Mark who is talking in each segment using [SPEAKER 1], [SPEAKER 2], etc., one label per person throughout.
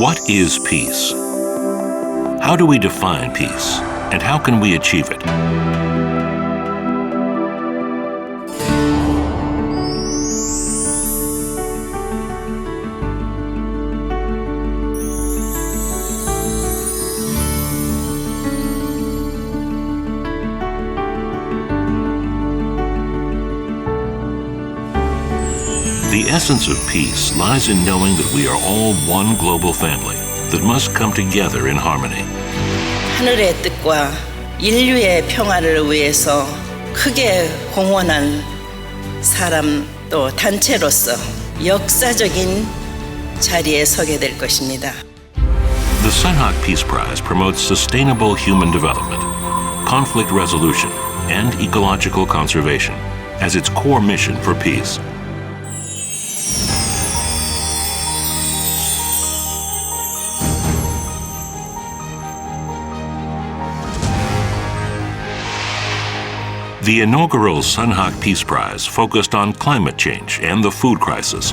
[SPEAKER 1] What is peace? How do we define peace? And how can we achieve it? The essence of peace lies in knowing that we are all one global family that must come together in harmony.
[SPEAKER 2] 하늘의 뜻과 인류의 평화를 위해서 크게 공헌한 사람 또 단체로서 역사적인 자리에 서게 될 것입니다.
[SPEAKER 1] The Sunhak Peace Prize promotes sustainable human development, conflict resolution, and ecological conservation as its core mission for peace. The inaugural Sunhak Peace Prize focused on climate change and the food crisis,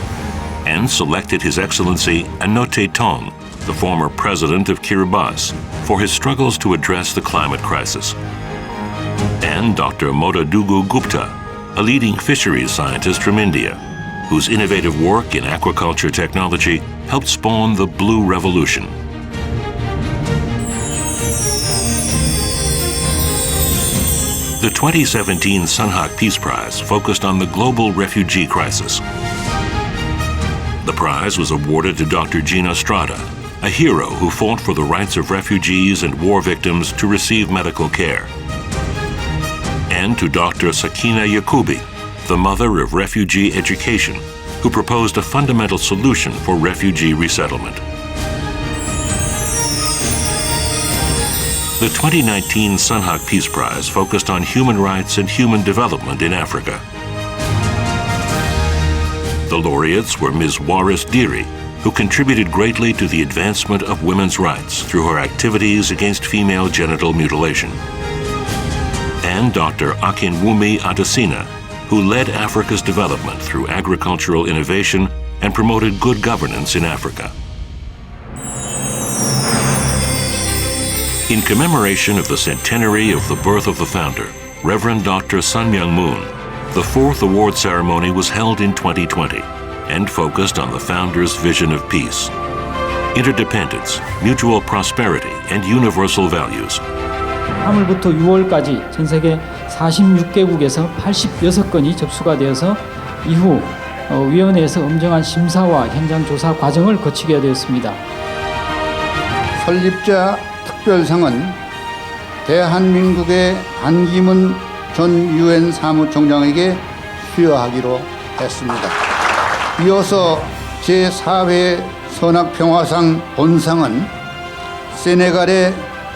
[SPEAKER 1] and selected His Excellency Anote Tong, the former president of Kiribati, for his struggles to address the climate crisis. And Dr. Modadugu Gupta, a leading fisheries scientist from India, whose innovative work in aquaculture technology helped spawn the Blue Revolution. The 2017 Sunhak Peace Prize focused on the global refugee crisis. The prize was awarded to Dr. Gina Estrada, a hero who fought for the rights of refugees and war victims to receive medical care. And to Dr. Sakina Yakubi, the mother of refugee education, who proposed a fundamental solution for refugee resettlement. The 2019 Sunhak Peace Prize focused on human rights and human development in Africa. The laureates were Ms. Waris Diri, who contributed greatly to the advancement of women's rights through her activities against female genital mutilation, and Dr. Akinwumi Adesina, who led Africa's development through agricultural innovation and promoted good governance in Africa. In commemoration of the centenary of the birth of the founder, Reverend Dr. Myung Moon, the fourth award ceremony was held in 2020 and focused on the founder's vision of peace, interdependence, mutual prosperity, and universal values.
[SPEAKER 3] 3월부터 6월까지 전 세계 46개국에서 86건이 접수가 되어서 이후 위원회에서 엄정한 심사와 현장 조사 과정을 거치게 되었습니다.
[SPEAKER 4] 설립자 특별상은 대한민국의 한기문 전 유엔 사무총장에게 수여하기로 했습니다. 이어서 제4회 선악평화상 본상은 세네갈의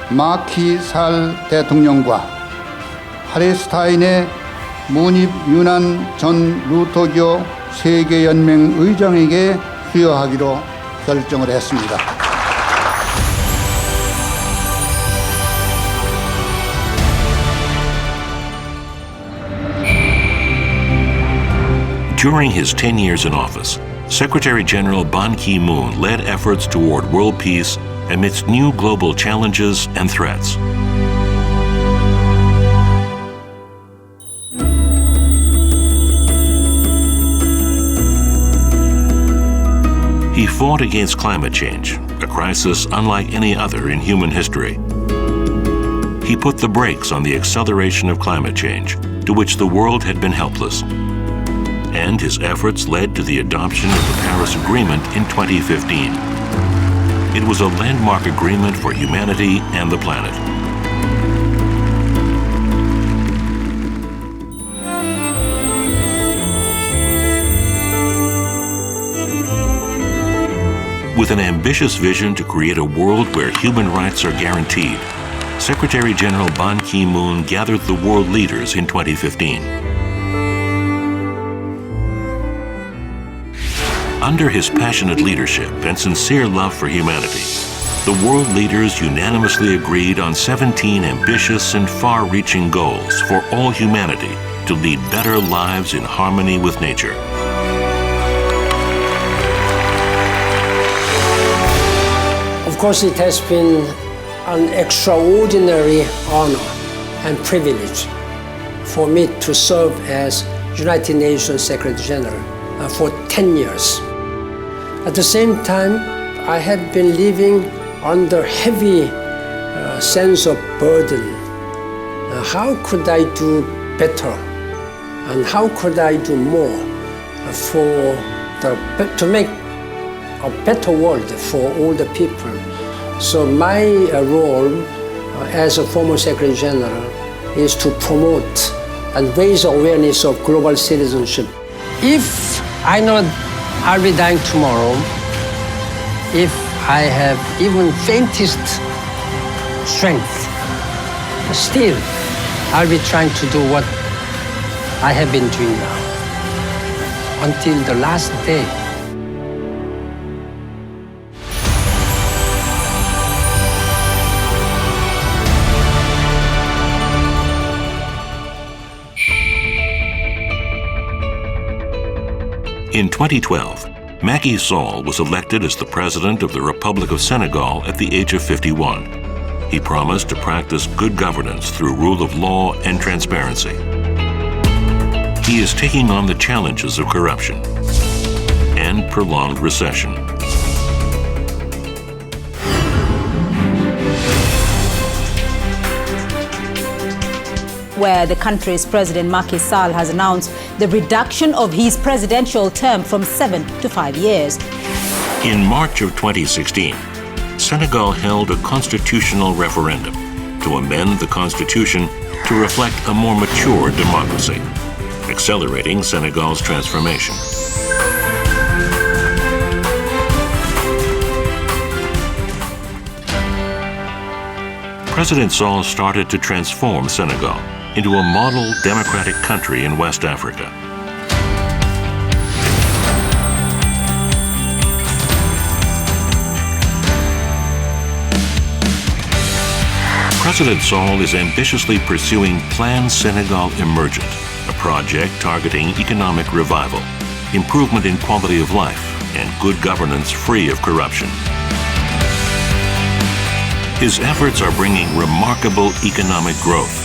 [SPEAKER 4] 마키살 대통령과 팔레스타인의 무닙 유난 전 루터교 세계연맹 의장에게 수여하기로 결정을 했습니다.
[SPEAKER 1] During his 10 years in office, Secretary General Ban Ki-moon led efforts toward world peace amidst new global challenges and threats. He fought against climate change, a crisis unlike any other in human history. He put the brakes on the acceleration of climate change, to which the world had been helpless. And his efforts led to the adoption of the Paris Agreement in 2015. It was a landmark agreement for humanity and the planet. With an ambitious vision to create a world where human rights are guaranteed, Secretary General Ban Ki-moon gathered the world leaders in 2015. Under his passionate leadership and sincere love for humanity, the world leaders unanimously agreed on 17 ambitious and far-reaching goals for all humanity to lead better lives in harmony with nature.
[SPEAKER 5] course, it has been an extraordinary honor and privilege for me to serve as United Nations Secretary General for 10 years. At the same time, I had been living under heavy sense of burden. How could I do better? And how could I do more to make a better world for all the people? So my role as a former Secretary General is to promote and raise awareness of global citizenship. If I know I'll be dying tomorrow, if I have even faintest strength, still I'll be trying to do what I have been doing now until the last day.
[SPEAKER 1] In 2012, Macky Sall was elected as the President of the Republic of Senegal at the age of 51. He promised to practice good governance through rule of law and transparency. He is taking on the challenges of corruption and prolonged recession.
[SPEAKER 6] Where the country's President Macky Sall has announced the reduction of his presidential term from 7 to 5 years.
[SPEAKER 1] In March of 2016, Senegal held a constitutional referendum to amend the constitution to reflect a more mature democracy, accelerating Senegal's transformation. President Sall started to transform Senegal into a model democratic country in West Africa. President Sall is ambitiously pursuing Plan Senegal Emergent, a project targeting economic revival, improvement in quality of life, and good governance free of corruption. His efforts are bringing remarkable economic growth.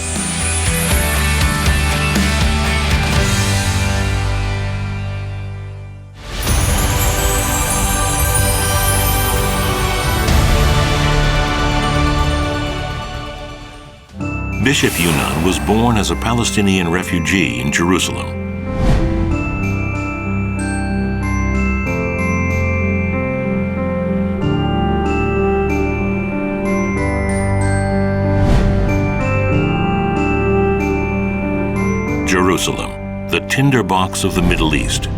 [SPEAKER 1] Bishop Yunnan was born as a Palestinian refugee in Jerusalem. Jerusalem, the tinderbox of the Middle East.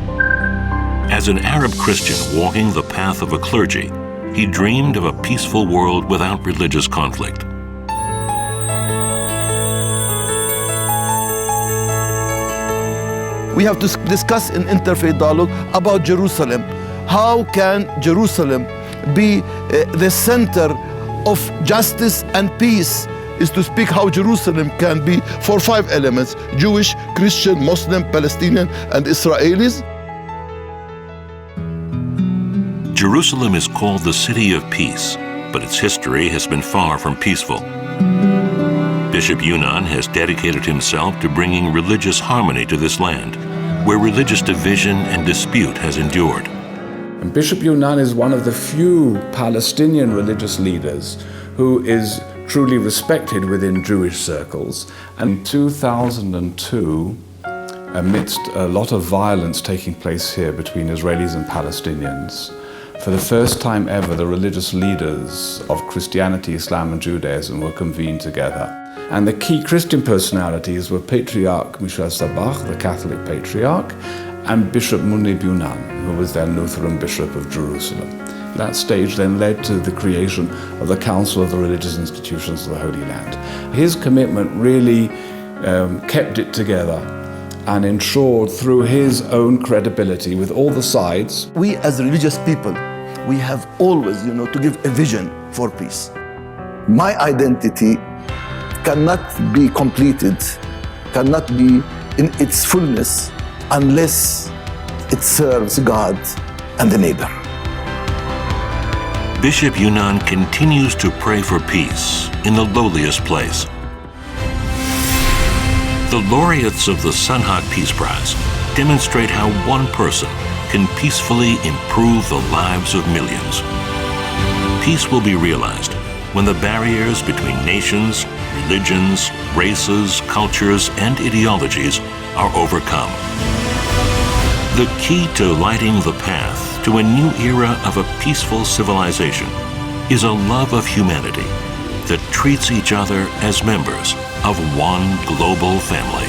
[SPEAKER 1] As an Arab Christian walking the path of a clergy, he dreamed of a peaceful world without religious conflict.
[SPEAKER 7] We have to discuss in interfaith dialogue about Jerusalem. How can Jerusalem be the center of justice and peace? Is to speak how Jerusalem can be for 5 elements: Jewish, Christian, Muslim, Palestinian, and Israelis.
[SPEAKER 1] Jerusalem is called the City of Peace, but its history has been far from peaceful. Bishop Yunnan has dedicated himself to bringing religious harmony to this land, where religious division and dispute has endured.
[SPEAKER 8] And Bishop Yunnan is one of the few Palestinian religious leaders who is truly respected within Jewish circles. And in 2002, amidst a lot of violence taking place here between Israelis and Palestinians, for the first time ever, the religious leaders of Christianity, Islam, and Judaism were convened together. And the key Christian personalities were Patriarch Michel Sabach, the Catholic Patriarch, and Bishop Munib Yunnan, who was then Lutheran Bishop of Jerusalem. That stage then led to the creation of the Council of the Religious Institutions of the Holy Land. His commitment really kept it together and ensured through his own credibility with all the sides.
[SPEAKER 7] We as religious people, we have always, to give a vision for peace. My identity cannot be completed, cannot be in its fullness unless it serves God and the neighbor.
[SPEAKER 1] Bishop Yunnan continues to pray for peace in the lowliest place. The laureates of the Sunhak Peace Prize demonstrate how one person can peacefully improve the lives of millions. Peace will be realized when the barriers between nations, religions, races, cultures, and ideologies are overcome. The key to lighting the path to a new era of a peaceful civilization is a love of humanity that treats each other as members of one global family.